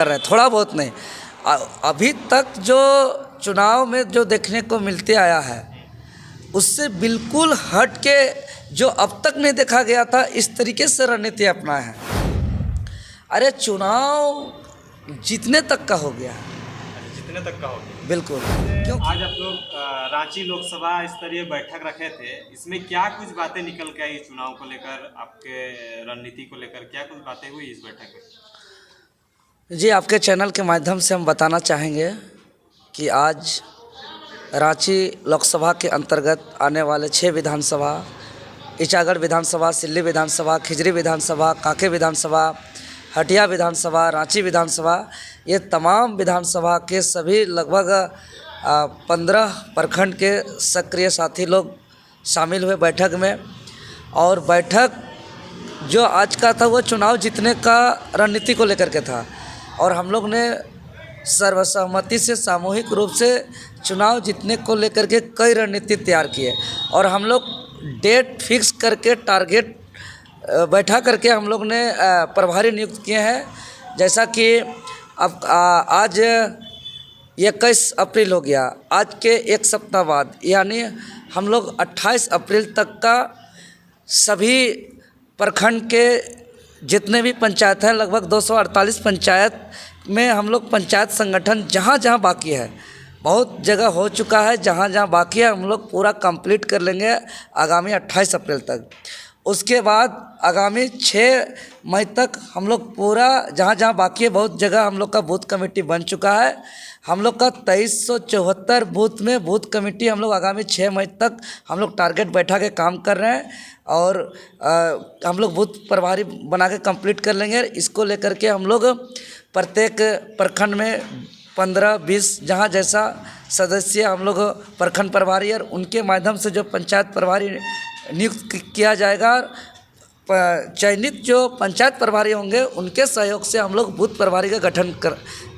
कर रहे हैं, थोड़ा बहुत नहीं। अभी तक जो चुनाव में जो देखने को मिलते आया है उससे बिल्कुल हट के जो अब तक नहीं देखा गया था, इस तरीके से रणनीति अपनाए हैं। अरे चुनाव जीतने तक का हो गया है, जितने तक का हो गया। बिल्कुल। क्यों आज आप लोग रांची लोकसभा स्तरीय बैठक रखे थे, इसमें क्या कुछ बातें निकल के आई चुनाव को लेकर, आपके रणनीति को लेकर क्या कुछ बातें हुई इस बैठक में? जी, आपके चैनल के माध्यम से हम बताना चाहेंगे कि आज रांची लोकसभा के अंतर्गत आने वाले 6 विधानसभा, ईचागढ़ विधानसभा, सिल्ली विधानसभा, खिजरी विधानसभा, कांके विधानसभा, हटिया विधानसभा, रांची विधानसभा, ये तमाम विधानसभा के सभी लगभग 15 प्रखंड के सक्रिय साथी लोग शामिल हुए बैठक में। और बैठक जो आज का था वो चुनाव जीतने का रणनीति को लेकर के था, और हम लोग ने सर्वसहमति से सामूहिक रूप से चुनाव जीतने को लेकर के कई रणनीति तैयार किए। और हम लोग डेट फिक्स करके टारगेट बैठा करके हम लोग ने प्रभारी नियुक्त किए हैं। जैसा कि अब आज 21 अप्रैल हो गया, आज के एक सप्ताह बाद यानी हम लोग 28 अप्रैल तक का सभी प्रखंड के जितने भी पंचायत हैं, लगभग 248 पंचायत में हम लोग पंचायत संगठन जहाँ जहाँ बाकी है, बहुत जगह हो चुका है, जहाँ जहाँ बाकी है हम लोग पूरा कंप्लीट कर लेंगे आगामी 28 अप्रैल तक। उसके बाद आगामी 6 मई तक हम लोग पूरा जहाँ जहाँ बाकी है, बहुत जगह हम लोग का बूथ कमेटी बन चुका है। हम लोग का 2374 बूथ में बूथ कमेटी हम लोग आगामी 6 मई तक हम लोग टारगेट बैठा के काम कर रहे हैं, और हम लोग बूथ प्रभारी बना के कंप्लीट कर लेंगे। इसको लेकर के हम लोग प्रत्येक प्रखंड में 15-20 जहाँ जैसा सदस्य हम लोग प्रखंड प्रभारी और उनके माध्यम से जो पंचायत प्रभारी नियुक्त किया जाएगा, चयनित जो पंचायत प्रभारी होंगे उनके सहयोग से हम लोग बूथ प्रभारी का गठन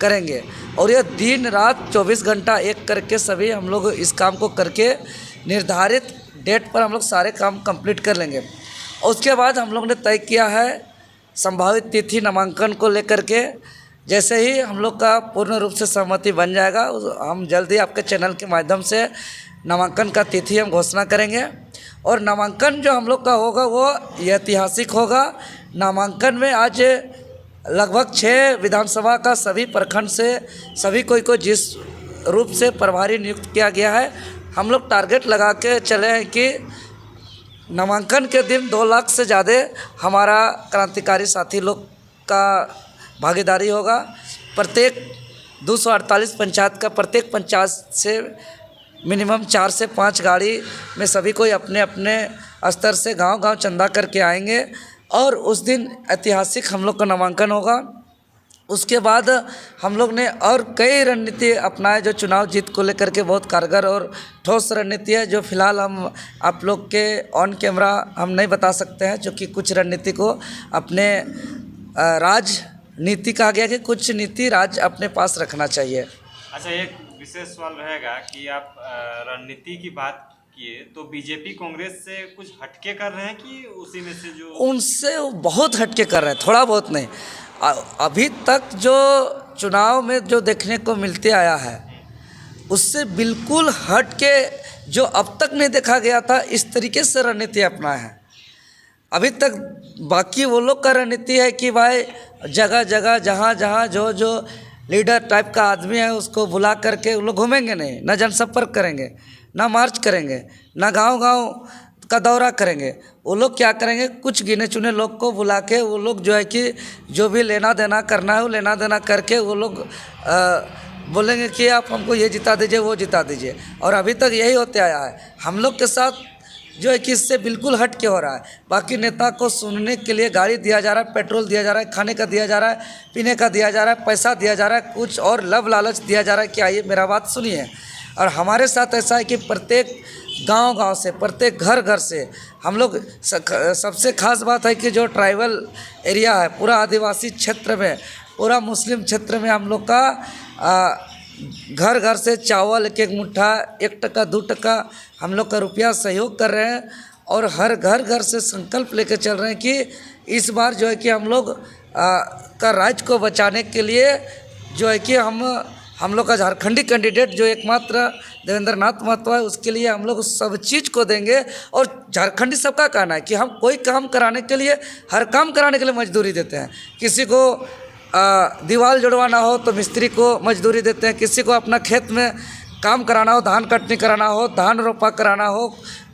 करेंगे। और ये दिन रात 24 घंटा एक करके सभी हम लोग इस काम को करके निर्धारित डेट पर हम लोग सारे काम कंप्लीट कर लेंगे। और उसके बाद हम लोग ने तय किया है संभावित तिथि नामांकन को लेकर के। जैसे ही हम लोग का पूर्ण रूप से सहमति बन जाएगा, हम जल्दी आपके चैनल के माध्यम से नामांकन का तिथि हम घोषणा करेंगे। और नामांकन जो हम लोग का होगा वो ऐतिहासिक होगा। नामांकन में आज लगभग 6 विधानसभा का सभी प्रखंड से सभी को जिस रूप से प्रभारी नियुक्त किया गया है, हम लोग टारगेट लगा के चले हैं कि नामांकन के दिन 2 लाख से ज़्यादा हमारा क्रांतिकारी साथी लोग का भागीदारी होगा। प्रत्येक 248 पंचायत का प्रत्येक पंचायत से मिनिमम 4 से 5 गाड़ी में सभी कोई अपने अपने स्तर से गांव-गांव चंदा करके आएंगे, और उस दिन ऐतिहासिक हम लोग का नामांकन होगा। उसके बाद हम लोग ने और कई रणनीति अपनाए जो चुनाव जीत को लेकर के बहुत कारगर और ठोस रणनीति है, जो फिलहाल हम आप लोग के ऑन कैमरा हम नहीं बता सकते हैं, क्योंकि कुछ रणनीति को अपने राजनीति कहा गया कि कुछ नीति राज्य अपने पास रखना चाहिए। अच्छा, एक विशेष सवाल रहेगा कि आप रणनीति की बात किए तो बीजेपी कांग्रेस से कुछ हटके कर रहे हैं कि उसी में से जो उनसे बहुत हटके कर रहे हैं, थोड़ा बहुत नहीं। अभी तक जो चुनाव में जो देखने को मिलते आया है उससे बिल्कुल हट के जो अब तक नहीं देखा गया था, इस तरीके से रणनीति अपनाए हैं। अभी तक बाकी वो लोग का रणनीति है कि भाई जगह जगह जहाँ जहाँ जो जो लीडर टाइप का आदमी है उसको बुला करके वो लोग घूमेंगे नहीं, ना जनसंपर्क करेंगे, ना मार्च करेंगे, ना गांव-गांव का दौरा करेंगे। वो लोग क्या करेंगे, कुछ गिने चुने लोग को बुला के वो लोग जो है कि जो भी लेना देना करना है वो लेना देना करके वो लोग बोलेंगे कि आप हमको ये जिता दीजिए, वो जिता दीजिए। और अभी तक यही होते आया है। हम लोग के साथ जो है कि इससे बिल्कुल हट के हो रहा है। बाकी नेता को सुनने के लिए गाड़ी दिया जा रहा है, पेट्रोल दिया जा रहा है, खाने का दिया जा रहा है, पीने का दिया जा रहा है, पैसा दिया जा रहा है, कुछ और लब लालच दिया जा रहा है कि आइए मेरा बात सुनिए। और हमारे साथ ऐसा है कि प्रत्येक गांव-गांव से, प्रत्येक घर-घर से हम लोग सबसे खास बात है कि जो ट्राइबल एरिया है, पूरा आदिवासी क्षेत्र में, पूरा मुस्लिम क्षेत्र में हम लोग का घर घर से चावल एक मुट्ठा, 1 टका 2 टका हम लोग का रुपया सहयोग कर रहे हैं। और हर घर घर से संकल्प लेकर चल रहे हैं कि इस बार जो है कि हम लोग का राज्य को बचाने के लिए जो है कि हम लोग का झारखंडी कैंडिडेट जो एकमात्र देवेंद्र नाथ महतो है, उसके लिए हम लोग सब चीज़ को देंगे। और झारखंडी सबका कहना है कि हम कोई काम कराने के लिए, हर काम कराने के लिए मजदूरी देते हैं। किसी को दीवार जुड़वाना हो तो मिस्त्री को मजदूरी देते हैं, किसी को अपना खेत में काम कराना हो, धान कटनी कराना हो, धान रोपा कराना हो,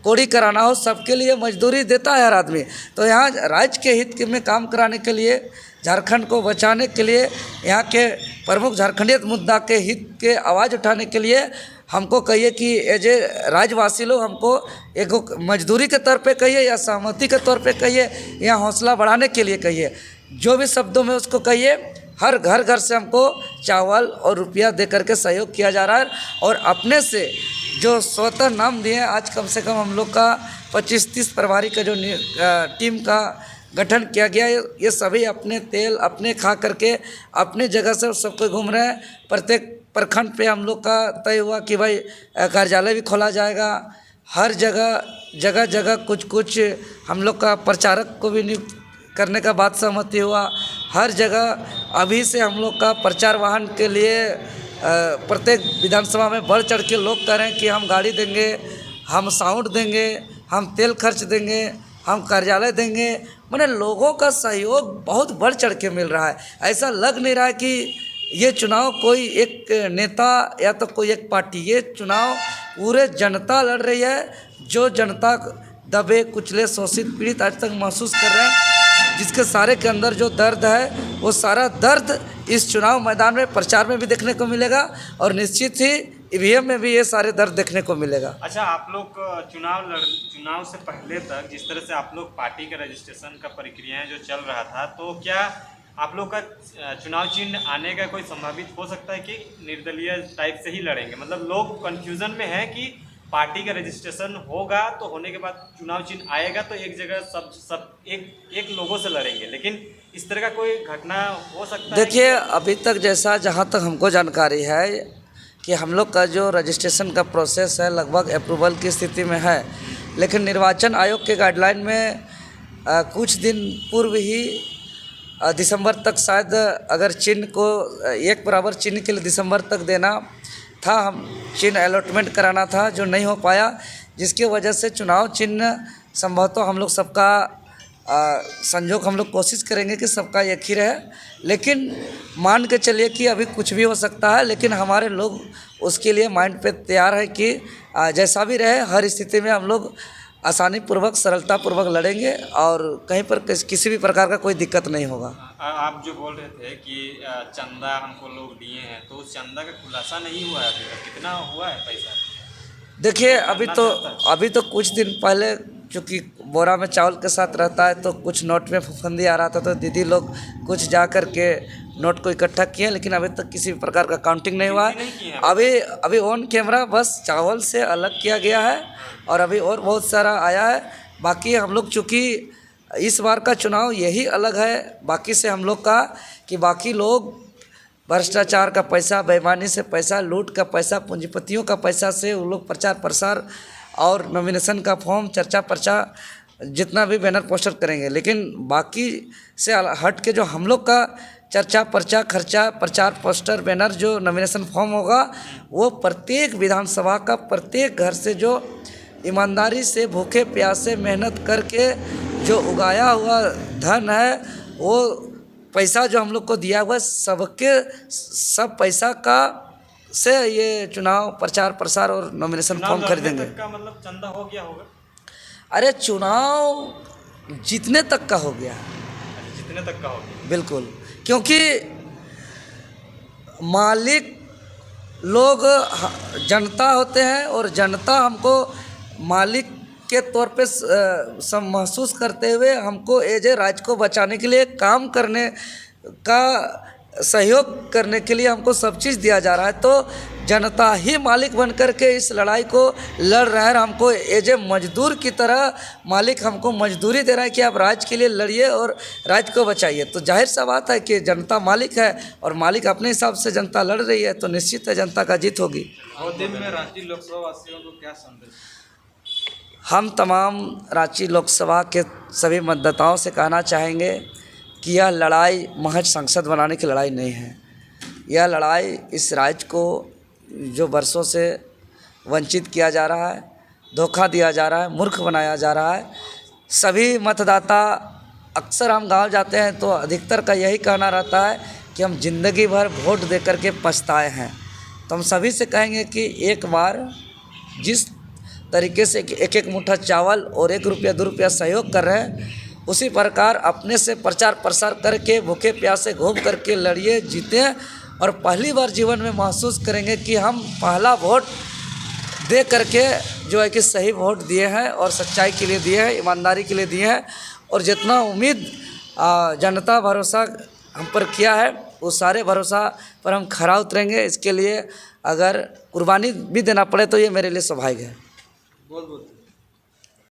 कोड़ी कराना हो, सबके लिए मजदूरी देता है हर आदमी। तो यहाँ राज्य के हित में काम कराने के लिए, झारखंड को बचाने के लिए, यहाँ के प्रमुख झारखंडियत मुद्दा के हित के आवाज़ उठाने के लिए हमको कहिए कि एज ए राज्यवासी लोग हमको एक मजदूरी के तौर पे कहिए या सहमति के तौर पे कहिए या हौसला बढ़ाने के लिए कहिए, जो भी शब्दों में उसको कहिए, हर घर घर से हमको चावल और रुपया दे करके सहयोग किया जा रहा है। और अपने से जो स्वतः नाम दिए, आज कम से कम हम लोग का 25-30 प्रभारी का जो टीम का गठन किया गया है, ये सभी अपने तेल अपने खा करके अपने जगह से सबको घूम रहे हैं। प्रत्येक प्रखंड पे हम लोग का तय हुआ कि भाई कार्यालय भी खोला जाएगा। हर जगह जगह कुछ हम लोग का प्रचारक को भी नियुक्त करने का बात सहमति हुआ। हर जगह अभी से हम लोग का प्रचार वाहन के लिए प्रत्येक विधानसभा में बढ़ चढ़ के लोग कह रहे हैं कि हम गाड़ी देंगे, हम साउंड देंगे, हम तेल खर्च देंगे, हम कार्यालय देंगे। मैंने लोगों का सहयोग बहुत बढ़ चढ़ के मिल रहा है। ऐसा लग नहीं रहा है कि ये चुनाव कोई एक नेता या तो कोई एक पार्टी, ये चुनाव पूरे जनता लड़ रही है। जो जनता दबे कुचले शोषित पीड़ित आज तक महसूस कर रहे हैं, जिसके सारे के अंदर जो दर्द है, वो सारा दर्द इस चुनाव मैदान में प्रचार में भी देखने को मिलेगा और निश्चित ही ईवीएम में भी ये सारे दर्द देखने को मिलेगा। अच्छा, आप लोग चुनाव से पहले तक जिस तरह से आप लोग पार्टी का रजिस्ट्रेशन का प्रक्रियाएं जो चल रहा था, तो क्या आप लोग का चुनाव चिन्ह आने का कोई संभावित हो सकता है कि निर्दलीय टाइप से ही लड़ेंगे? मतलब लोग कंफ्यूजन में है कि पार्टी का रजिस्ट्रेशन होगा तो होने के बाद चुनाव चिन्ह आएगा तो एक जगह सब एक लोगों से लड़ेंगे, लेकिन इस तरह का कोई घटना हो सकता है? देखिए, अभी तक जैसा जहाँ तक हमको जानकारी है कि हम लोग का जो रजिस्ट्रेशन का प्रोसेस है लगभग अप्रूवल की स्थिति में है, लेकिन निर्वाचन आयोग के गाइडलाइन में कुछ दिन पूर्व ही दिसंबर तक शायद अगर चिन्ह को एक बराबर चिन्ह के लिए दिसंबर तक देना था, हम चिन्ह अलॉटमेंट कराना था, जो नहीं हो पाया, जिसकी वजह से चुनाव चिन्ह संभवतः हम लोग सबका संजोग हम लोग कोशिश करेंगे कि सबका एक ही रहे। लेकिन मान के चलिए कि अभी कुछ भी हो सकता है, लेकिन हमारे लोग उसके लिए माइंड पे तैयार है कि जैसा भी रहे हर स्थिति में हम लोग आसानी पूर्वक सरलता पूर्वक लड़ेंगे और कहीं पर किसी भी प्रकार का कोई दिक्कत नहीं होगा। आप जो बोल रहे थे कि चंदा हमको लोग दिए हैं, तो उस चंदा का खुलासा नहीं हुआ है अभी तक, कितना हुआ है पैसा? देखिए, अभी तो कुछ दिन पहले चूँकि बोरा में चावल के साथ रहता है तो कुछ नोट में फफूंदी आ रहा था, तो दीदी लोग कुछ जा कर के नोट को इकट्ठा किए, लेकिन अभी तक किसी प्रकार का काउंटिंग नहीं हुआ है। अभी ऑन कैमरा बस चावल से अलग किया गया है और अभी और बहुत सारा आया है। बाकी हम लोग चूँकि इस बार का चुनाव यही अलग है बाकी से हम लोग का, कि बाकी लोग भ्रष्टाचार का पैसा, बेईमानी से पैसा, लूट का पैसा, पूंजीपतियों का पैसा से वो लोग प्रचार प्रसार और नॉमिनेशन का फॉर्म, चर्चा पर्चा, जितना भी बैनर पोस्टर करेंगे, लेकिन बाकी से हट के जो हम लोग का चर्चा पर्चा खर्चा, प्रचार पोस्टर, बैनर, जो नॉमिनेशन फॉर्म होगा, वो प्रत्येक विधानसभा का प्रत्येक घर से जो ईमानदारी से भूखे प्यासे मेहनत करके जो उगाया हुआ धन है, वो पैसा जो हम लोग को दिया हुआ, सब पैसा का से ये चुनाव प्रचार प्रसार और नॉमिनेशन फॉर्म खरीदेंगे। का मतलब चंदा हो गया होगा? अरे चुनाव जीतने तक का हो गया। जितने तक का हो गया? बिल्कुल, क्योंकि मालिक लोग जनता होते हैं और जनता हमको मालिक के तौर पे सब महसूस करते हुए हमको एज ए राज्य को बचाने के लिए काम करने का सहयोग करने के लिए हमको सब चीज़ दिया जा रहा है। तो जनता ही मालिक बन कर के इस लड़ाई को लड़ रहा है। हमको एज ए मजदूर की तरह मालिक हमको मजदूरी दे रहा है कि आप राज्य के लिए लड़िए और राज्य को बचाइए। तो जाहिर सा बात है कि जनता मालिक है और मालिक अपने हिसाब से जनता लड़ रही है, तो निश्चित है जनता का जीत होगी। और दिन में रांची लोकसभा वासियों को क्या संदेश? हम तमाम रांची लोकसभा के सभी मतदाताओं से कहना चाहेंगे कि यह लड़ाई महज संसद बनाने की लड़ाई नहीं है। यह लड़ाई इस राज्य को जो वर्षों से वंचित किया जा रहा है, धोखा दिया जा रहा है, मूर्ख बनाया जा रहा है। सभी मतदाता, अक्सर हम गांव जाते हैं तो अधिकतर का यही कहना रहता है कि हम ज़िंदगी भर वोट दे कर के पछताए हैं। तो हम सभी से कहेंगे कि एक बार जिस तरीके से एक एक मुट्ठा चावल और 1 रुपया 2 रुपया सहयोग कर रहे हैं, उसी प्रकार अपने से प्रचार प्रसार करके भूखे प्यासे घूम करके लड़िए, जीतें और पहली बार जीवन में महसूस करेंगे कि हम पहला वोट दे करके जो है कि सही वोट दिए हैं और सच्चाई के लिए दिए हैं, ईमानदारी के लिए दिए हैं। और जितना उम्मीद जनता भरोसा हम पर किया है, उस सारे भरोसा पर हम खरा उतरेंगे। इसके लिए अगर कुर्बानी भी देना पड़े तो ये मेरे लिए सौभाग्य है। बहुत बहुत